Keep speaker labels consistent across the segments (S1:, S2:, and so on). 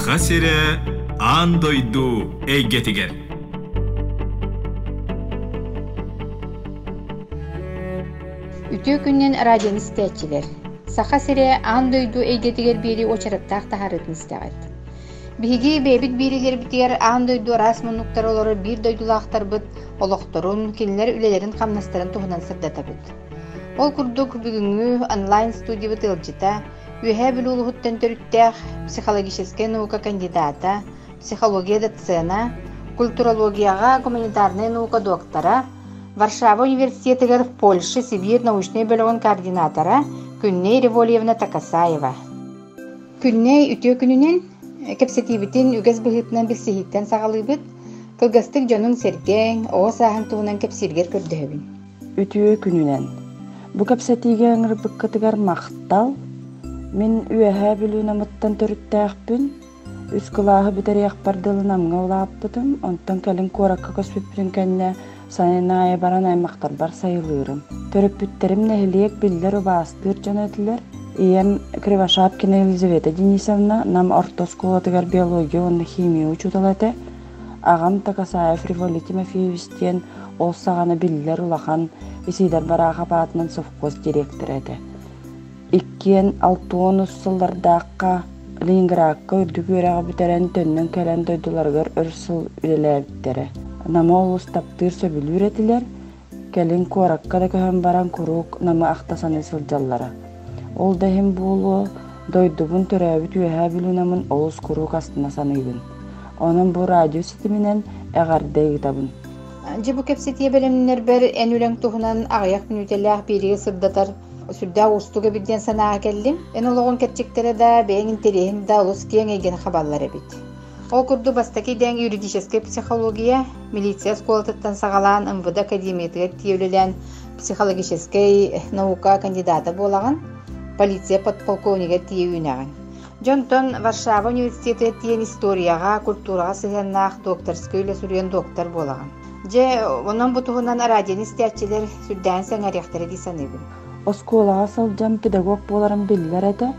S1: Sağa sire andoydu eygetiger.
S2: Ütü günnen radyon isteçiler. Sağa sire andoydu eygetiger biri oçarıktaq taharıtın isteğet. Bigi bebit birileri bitiyer andoydu rasmunluktar oları bir doydulaqtar bıt, oloqtorun, kinler ülelerin kamnastарын tuhunan sırdata bıt. Ol kurduk бүгүнгү онлайн студия бытылжыта, үһэ билуулуһуттан төрүттэх психологическая наука кандидата, психология доцена, культурологияга гуманитарная наука доктора, Варшава университетигер в Польше Сибирь научный бөлөгүн координатора Күнней Револьевна Такасаева. Күнней үтө күнүнен кепсетибитин үгез быһытынан билсиһиттен сагалыбыт, кылгастык жонун серген, оосааһын туунан кепсиргер көрдөһөбүн.
S3: Үтө күнүнен Бу кепсетиге ыңырбыккытыгар мақтал, мен үэһэ білуунамыттан төрүттээхпүн, үс кылааһы битериэх бардылын амҥа улааппытым, онтон кэлин куоракка көспүппүтүн кэннэ санайнаайа баран аймактар бар сайылыырым. Төрөппүттерим нэһилиек биллер убаастыыр жонотулар. Ием Кривошапкина Елизавета Денисовна нам ортосколотыгар биология онна химия учуталате, агам Такасаев Револий Тимофеевичтен ол сағаны биллер улахан Исидар бараға батынан совхоз директор еді. 2006 сыллардаққа Ленинградқа үрдік өреға бітерен төннен кәлен дойдыларғыр үрсіл үлеләбіттері. Намы ол ұстаптыр сөбіл үретілер, кәлін қораққа да көһен баран құруқ намы ақтасаны сылжаллары. Ол дәхім болу дойдубын төрәбіт өйә білу намын олыс құруқ астына саныйбын. Оның бұл радио сетімінен әғарды егітабын.
S2: Жебу кепсетие белемнер бер энүлең туһунан агаяк мүнүтелләх бириге сырдатар сүрдә устуга бидден санаа келдим. Эн ологон кетчектере да бең терехин да улус кеңейген хабарлары бит. Ол курду бастаки дәң юридическая психология, милиция школатыттан сагалан МВД академиятыга тиелелән психологическая наука кандидаты болаган, полиция подполковнига тиеүнәгән. Джонтон Варшава университеты тиен историяга, культурага сыгыннак докторская үле сүрген доктор болаган. Же онан бутугунан радион истечилер сүрдән сәңәряктары дисаныбын.
S3: Осколага сылжам педагог боларым биллер эте.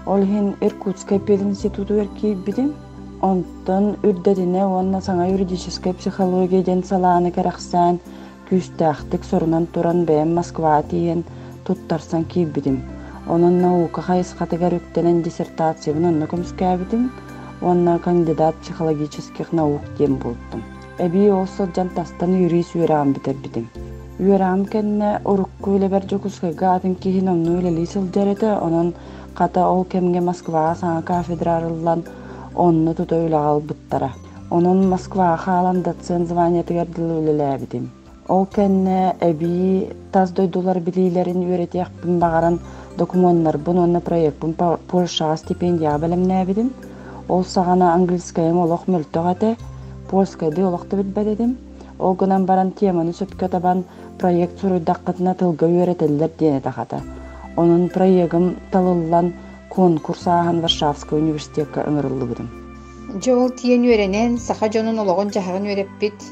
S3: Ол хин Иркутская пединституту эрки бидим. Онтон үрдәдине онна саңа юридическая психология ден салааны керахсан күстәхтик сорунан туран бәм Москва тиен туттарсан ки бидим. Онон наука хайсхатыгар үттенен диссертациябын онна көмскәбидим. Онна кандидат психологических наук дем болдым. Эби олсо жантастан юрис үйрам битер битим. Үйрам кенне урукку иле бер жокускайга атын кихин онну иле лисыл жарете, онон ката ол кемге Москва саңа кафедрарылан онну тута үйлагал буттара. Онон Москва халан доцент званиятыгар дылы үлеле битим. Ол кенне эби таз дойдулар билилерин үйретияқпын бағаран документтар бун онна проектпын Польшага стипендия белемне битим. Ол сагана английская олох мөлтөгате Польскайды олақты бітбәдедім. Ол гынан баран теманы сөпке табан проект сұруйдаққытына тылға үйретелілер дене тақаты. Оның проектім талылан конкурс ағын Варшавская университетке ыңырылы бұдым.
S2: Жол тиен үйренен, сақа жонын олығын жағығын үйреппіт.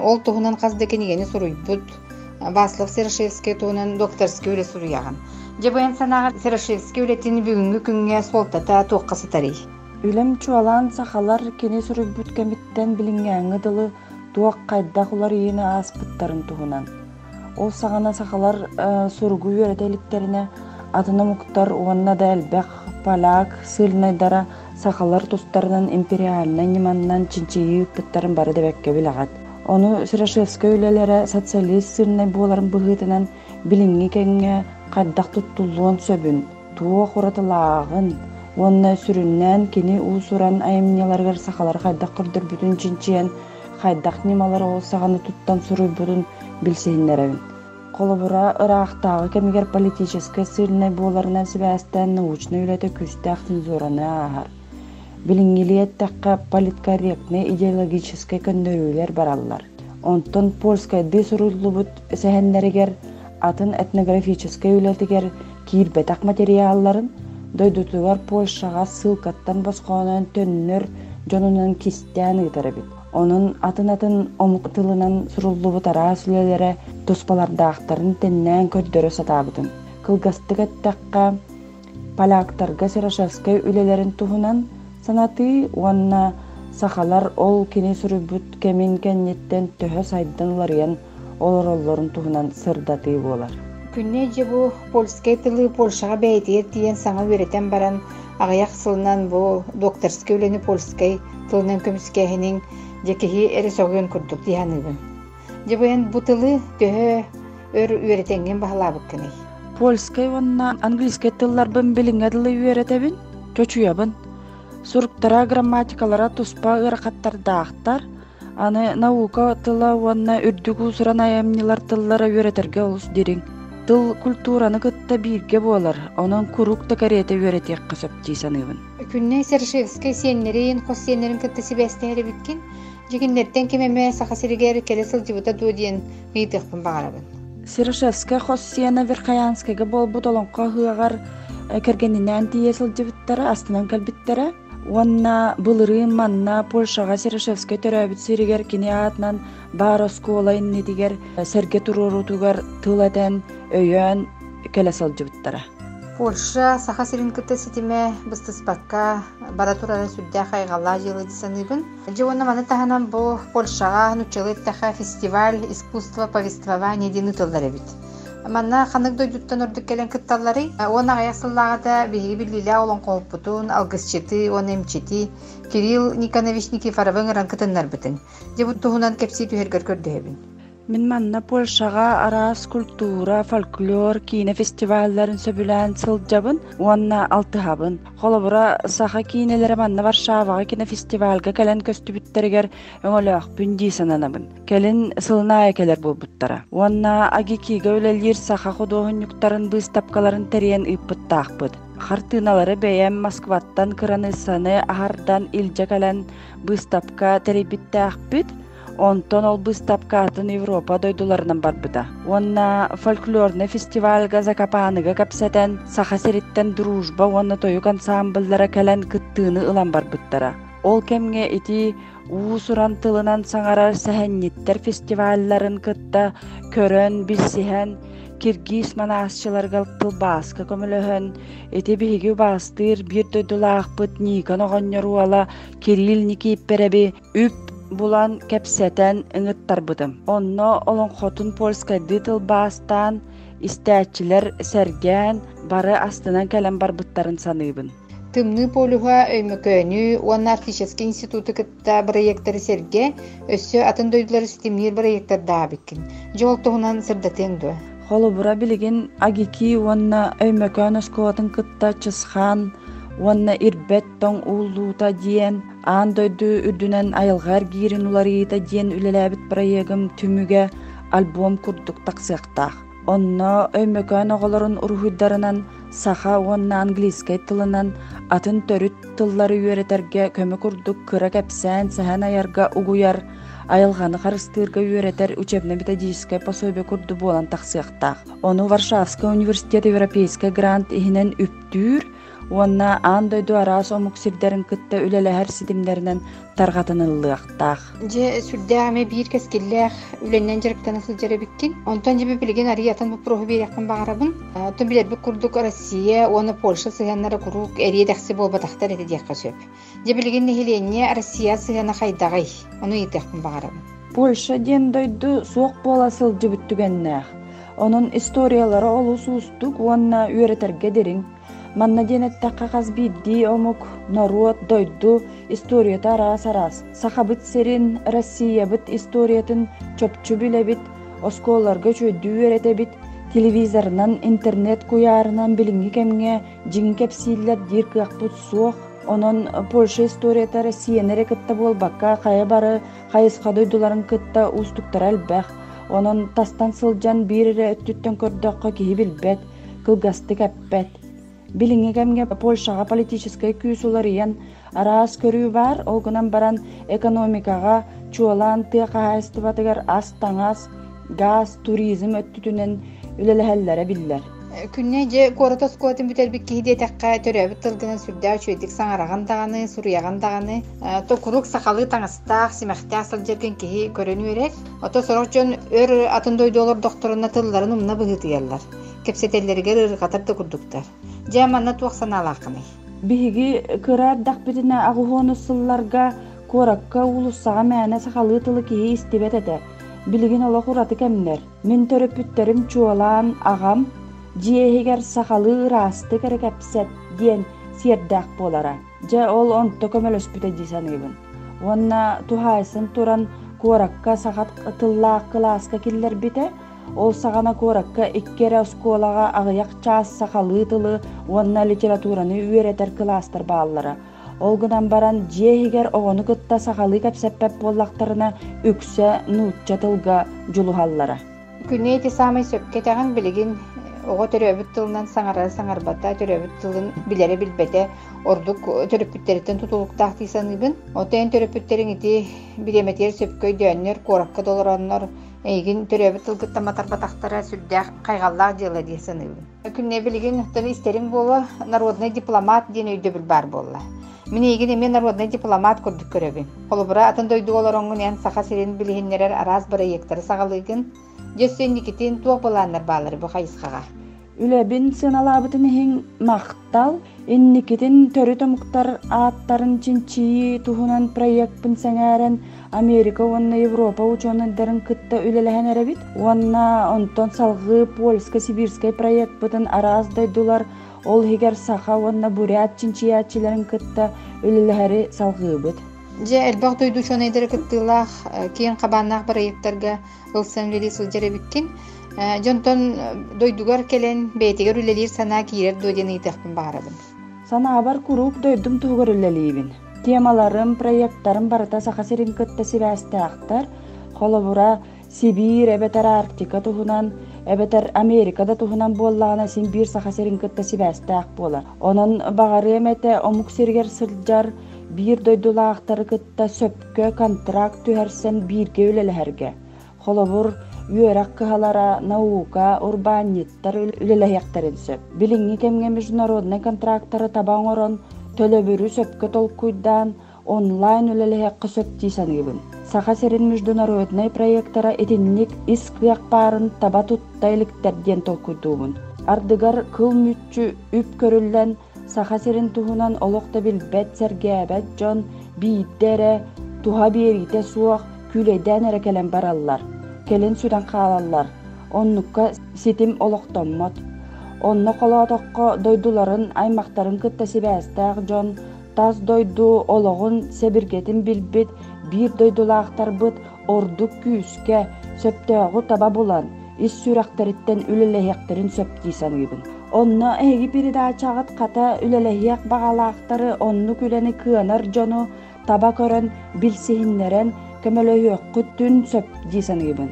S2: Ол туғынан қазды кенегені сұруйбұд. Васлав Серашевский туғынан докторский үлі сұруяған. Жебайын санаға Серашевский үлетін бүгінгі күнге солтата тоққасы тарей.
S3: Үлем чуалан сахалар кені сүріп бүткәміттен білінгәңі дылы туақ қайдақылар ені аспыттарын туғынан. Ол сағана сахалар сұргу үйретеліктеріне атына мұқтар уанна да әлбәқ, поляк, сылнайдара сахалар тұстарынан империалынан неманынан чинчейі үппіттарын бары дебәкке білағат. Оны Серашевская үлелері социалист сылнай боларын бұғытынан білінгі кәңе қайдақ тұттылуын сөбін, туақ ұратылағын, Онна сүрүннән кини уусуран айымняларгар сахалар хайдақ кырдыр бүтін чинчиен, хайдақ немалар олсағаны туттан суруй бүтін білсейіннеревін. Қолыбыра ырақтағы кемигер политическая сылнай боларынан сібәстен научны үлеті күсті ақтын зораны ағар. Білінгелиеттаққа политкорректный идеологический көндөрүлер баралар. Онтон польскайды суруйлы бұд сәхеннерігер атын этнографический үлетігер кирбетақ материалларын дойдутугар Польшаға сылкаттан басқауынан төннөр жонунан кистян ыйтарабит. Onun atın omuk-tılынан surullubu tara sülelere tuspаlardақтарын теннен көддөрө сатабытын. Кылгастык аттакка Полякtarga Serashevskaya үлелерин туһунан санаты уанна сахалар ол кини сүрүбүт кемин кеннеттен төһө сайдан ларыян олороллорун туһунан сырдаты болар.
S2: Күнне же бу польскай тылы Польшага бәйтер диен саңа өретен баран агаяк сылынан бу докторский үлени польскай тылынан көмүскәһинең жекеһи эресогын курдук диһаныбын. Же бу тылы төһө өретенген баһалабык кene.
S3: Польскай уанна английскай тылларбын билиңе тылы үеретебин, чөчүябын. Суруктара грамматикалара туспа ыракаттардаактар, аны наука тыла уанна үрдүк усуран аямнилар тыллара үеретерге олус дириң. Тыл культураны кытта бирге болар, онон курук текарете үеретек кысып тийсаныбын.
S2: Күнне Сершевский сеннерин, хос сеннерин кытта сибестери биткен, жигиннерден кемеме сахасиригер келесил жибута дудиен ыйтыкпын багарабын.
S3: Сершевский хос сена Верхоянскайга болбут олонко хыагар кергенинен тиесил жибуттара астынан калбиттара. Уанна былырын манна Польшага Сершевский төрөбүт сиригер кини атынан бар осколайын недигер серге турурутугар тылатен өйөн келесил жибуттара.
S2: Польша сахасирин кытта ситиме быстыспакка баратурара сүрдэ хайгала жылы дисаныбын. Жуонна маны таханан бу Польшага нучылыттаха фестиваль искусство повествования дени тыллары бит. Манна ханык дойдуттан ордук келен кытталлары, оны аясыллагада биги билиле олон колпутун, алгысчыты, он эмчити, Кирилл Никонович Никифоровын ранкытыннар битин. Жебут туһунан кепси түһергер көрдөһөбүн.
S3: Мен манна Польшага арас культура, фольклор, кине фестивальларын сөбүлән сылжабын, уанна алтыхабын. Холобура саха кинелері манна Варшавага кине фестивальга келен көстүбүттергер өңөлөк бүнди сананабын. Келин сылына экелер болбуттара. Уанна агикиге өлелир саха художниктарын выставкаларын терен ыппыттаакпыт. Хартыналары бәйәм Москваттан кыранысаны ахардан илже келен выставка теребиттаакпыт. Онтон ол выставкатын Европа дойдуларынан барбыта. Онна фольклорный фестивальга Закопаныга капсатен сахасириттен дружба онна тоюк ансамбльлара келен кыттыны ылан барбыттара. Ол кемге ити уусуран тылынан саңарар сәһәнниттер фестивальларын кытта көрөн билсиһен Киргиз манасчыларга тылбаска көмөлөһөн эти биһиги бастыр бир дойдулаакпыт Никон оҕонньоруала Кирилл Никиппереби үп булан кепсетен ыңыттарбытым. Онно олонхотун польскайды тылбастан истәчилер сәрген бары астынан кәлем барбыттарын саныыбын.
S2: Тымны полуга өймөкөнү, он артический институты кытта проекттары серге, өссө атын дойдулары стимнир проекттар даабиккин. Жол тоғынан сырдатен дуа.
S3: Холобура билигин агики онна өймөкөн оскуатын кытта чысхан, онна ирбет тоң уулуута диен, андойду үрдүнен айылгар гирин уларыйта диен үлеләбит проегым түмүге альбом курдук таксыктах. Онно өймөкөн оголорун урухуйдарынан саха онна английскай тылынан атын төрүт тыллары үйретерге көмө курдук кыра кепсен сахан аярга угуяр айылганы харыстырга үйретер учебно-методическое пособие курду болан таксыктах. Ону Варшавский университет европейский грант ихинен үптүр, онна андойду арас омуксирдерин кытта үлелэхэр сидимдеринен таргатыныллыактах.
S2: Же сүрдәме бир кескиллэх үленнен жарыктан асыл жарабиккин. Онтон жебе билген ариятан бу проху береккин багарабын. Тон билер бу курдук Россия, оны Польша сыганнары курук эриедекси болбатактар эти дияққа сөп. Же билген нехиленне Россия сыгана хайдагай. Оны итеккин багарабын.
S3: Польша ден дойду суок бола сылжы бүттүгеннэх. Онун историялары олус устук онна үйретерге дерин. Манна денеттаққа қазбидди омук народ дойду историята арас-арас. Сахабыт серин Россия бит историятын чөпчү билебит, осколарга чөйдүү үйретебит, телевизорынан, интернет куярынан билинги кемге жин кепсиллер дир кыакпут суох. Онон Польша историята Россиянере кытта болбакка кая бары хайыска дойдуларын кытта устуктар әлбэх. Онон тастан сылжан бирире өттүттөн көрдөккө киһи билбет, кылгасты кәппет. Билиңегемге Польшага политической күйсуларыян арас көрүү бар, олгунан баран экономикага чуалан тыака хайстыбатыгар ас таңас, газ, туризм өттүтүнен үлелэхэллэре биллер.
S2: Күнне же коротос коатын битер бикки хидетакка төрөбүт тылгынан сүрдää чөйдик саңараган даганы, сурыяган даганы, то курук сакалы таңыстаах симахтаа сылжерген кихи көрөнү берер. Ото сорокчон өр атын дойдолор докторуна тылларын умна быгытыялар. Кепсетеллерге ыргатарды курдуктар. Жаманна туаксан алакыны.
S3: Биһиги кыраардах битине агуһону сылларга куоракка улуссаға мәне сахалы тылы киһи истибет эте. Билигин олох ураты кемнер. Мин төрөпүттерим чуалаан агам жиэһигер сахалы ырасты керекепсет диэн сиэрдээх болара. Же ол онто көмөлөспүтэ дисаныбын. Онна тухайсын туран куоракка сахат тыллаах кылааска киллер бите, ол сағана куоракка иккере оскуолаға агыяк чаас сахалы тылы онна литератураны үйретер кылаастар бааллара. Олгынан баран жиэһигер оҕону кытта сахалы кепсеппеп боллактарына үксө нуучча тылга жулухаллара.
S2: Күнне эти самый сөпкетеген билигин оҕо төрөбүт тылынан саңарбата төрөбүт тылын билере билбете ордук төрөпүттериттен тутулуктаах тыйсаныбын. Отен төрөпүттерин ити биреметер сөпкөй дөөннөр куоракка долороннор эйгин төрөбүт тылгытта матарбатахтара сүрдээх кайгаллаах дьыла дийсаныбын. Күнне билигин тын истерин боло народный дипломат диэн өйдөбүл бар болла. Мен эйгин эме народный дипломат курдук көрөбүн. Холубура атын дойду олороңун эн саха сирин билихиннерер араз проекттары сагалыгын жөссөнникитин туох болааннар баалары бу хайысхага.
S3: Үлебин сыналабытын хин мактал, инникитин төрү томуктар ааттарын чинчии тухунан проектпын сәңәрен Америка онна Европа ученыдарын кытта үлелэхэн эребит. Онна онтон салгы польско-сибирскай проект бытын араз дойдулар ол хигер саха онна бурят чинчиячилерин кытта үлелэхери салгыбыт.
S2: Же элбах дойду чонайдары кыттылах кейін қабаннақ проекттарга ылсын үлели сылжары биккен. Жонтон дойдугар келен бейтигер үлелер сана киерер дойден ыйтықпын бағарабын.
S3: Сана абар курук дойдум туғыр үлелейбін. Темаларым, проекттарым барыта саха сирин кытта сибәстәқтар, холобура Сибир, эбетер Арктика туһунан, эбетер Америкада туһунан боллағына син бир саха сирин кытта сибәстәқ болар. Онын бағары эмете омук сиргер сылжар бир дойдулаақтары кытта сөпкө контракт түһәрсен бирге үлеләһәргә. Холобур үөрәк кыһалара наука, урбаниттар үлеләһәктәрен сөп. Билиңи кемге международный контракттары табаңорон төлөбүрү сөпкө толкуйдан онлайн үлеләһәккә сөп тисаныбын. Саха сирин международный проекттара этинник искыяк барын таба туттайлыктарден толкуйдуубун. Ардыгар кыл мүччү үп көрүллән саха сирин туһунан олокта билбет сергебет жон бииддере туха биерите суох күлейден эрекелен бараллар. Келен сүрен хаалаллар. Оннукка ситим олоктоммот. Онно колоотокко дойдуларын аймактарын кытта сибэстаах жон таз дойду ологун себиргетин билбит бир дойдулаактар быт ордук күүскө сөптөөгү таба булан ис сүрактариттен үлелэхектерин сөптийсаныбын. Онно эги бирида чагыт ката үлелэхек багалаактары онну күлени кыанар жону таба көрөн билсихиннерен көмөлөйөккү түн сөптийсаныбын.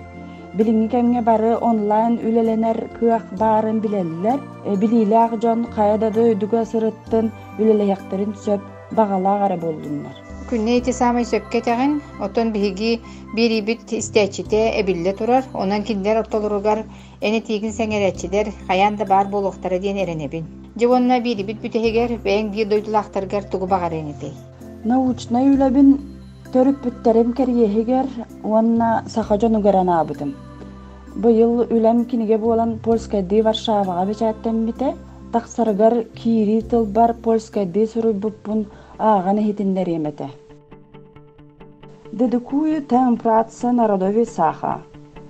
S3: Билиңи кемге бары онлайн үлеленер кыах барын билеллер, билилээх жон каяда дойдуга сырыттын үлелэхектерин сөп багалаагары болдуннар.
S2: Күнне эти самый сөпкетеген, отон биһиги бирибит истечите эбилле турар, онан киндер оттолуругар эне тигин сеңеречилер каянда бар болохтара диэн эренебин. Жевонна бирибит бүтехигер бэң бир дойдулаактаргар тугу багар энетей.
S3: Научный үлебин төрүппүттерим кериехигер онна сахажонугаран абытым. Быйыл үлем киниге болан Польскайды Варшавага бечаттен тақсаргар кири тыл бар Польскайды суруйбуппун ағаны хитиндер емете. Дедукую темпрация народови саха.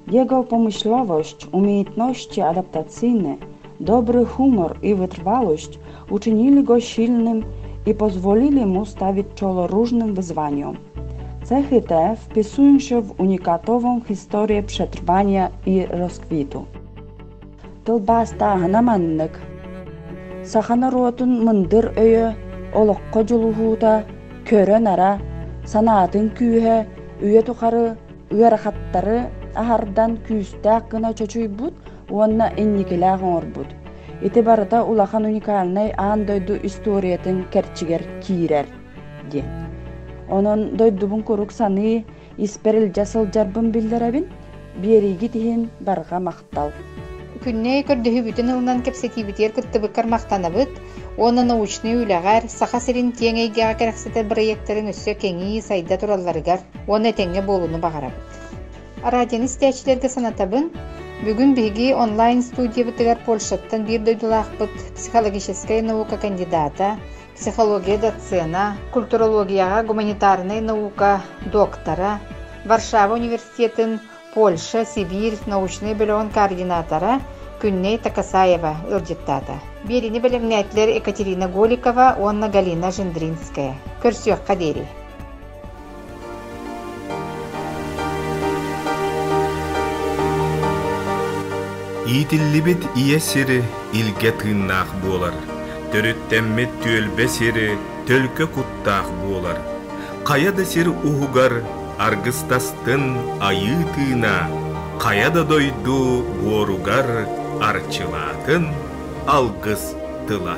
S3: Его помышловость, умеетности адаптацийны, добрый хумор и вытрвалость учинили го сильным и позволили ему ставить чоло różnym wyzwaniom. Cechy te wpisują się w unikatową historię przetrwania i rozkwitu. Tılbasta hanamanlık. Sahanarotun mındır öyü, olokko juluhuda, körön ara, sanatın kүйhe, üye tukarı, üyerahattары ahardan küstak gına çoçuybut, onna ennikilağı orbut. Itibarıda ulahan unikalnay an doydu istoriyatin kerçiger kirer, de. Onun doydubun kuruk sanı isperil jasıl jarbın bildirabin, berigi tihin barga maqtal.
S2: Күнне көрдөһү бүтүн ылынан кепсетибитер кыттыбыккар мактанабыт, оны научный үлягар, саха сирин теңейге керексетер проекттарын өссө кеңи сайда туралларыгар, оны теңге болуну багарабыт. Радион истечилерге санатабын, бүгүн биги онлайн студия бытыгар Польшаттан бир дойдулаакпыт психологическая наука кандидата, психология доцена, культурологияға гуманитарный наука доктора, Варшава университетін Польша, Сибирь научный бөлігін координатора Күнней Такасаева ылжыттады. Беріні білімнәтлер Екатерина Голикова, онна Галина Жиндринская. Көрсөк қадері.
S1: Итиллибит ие сири илге тыыннаах буолар. Төрүттэммит түөлбе сири төлкө куттаах буолар. Каяда сир ухугар аргыстастын айы тыына. Каяда дойду буоругар арчылаатын алгыс тыла.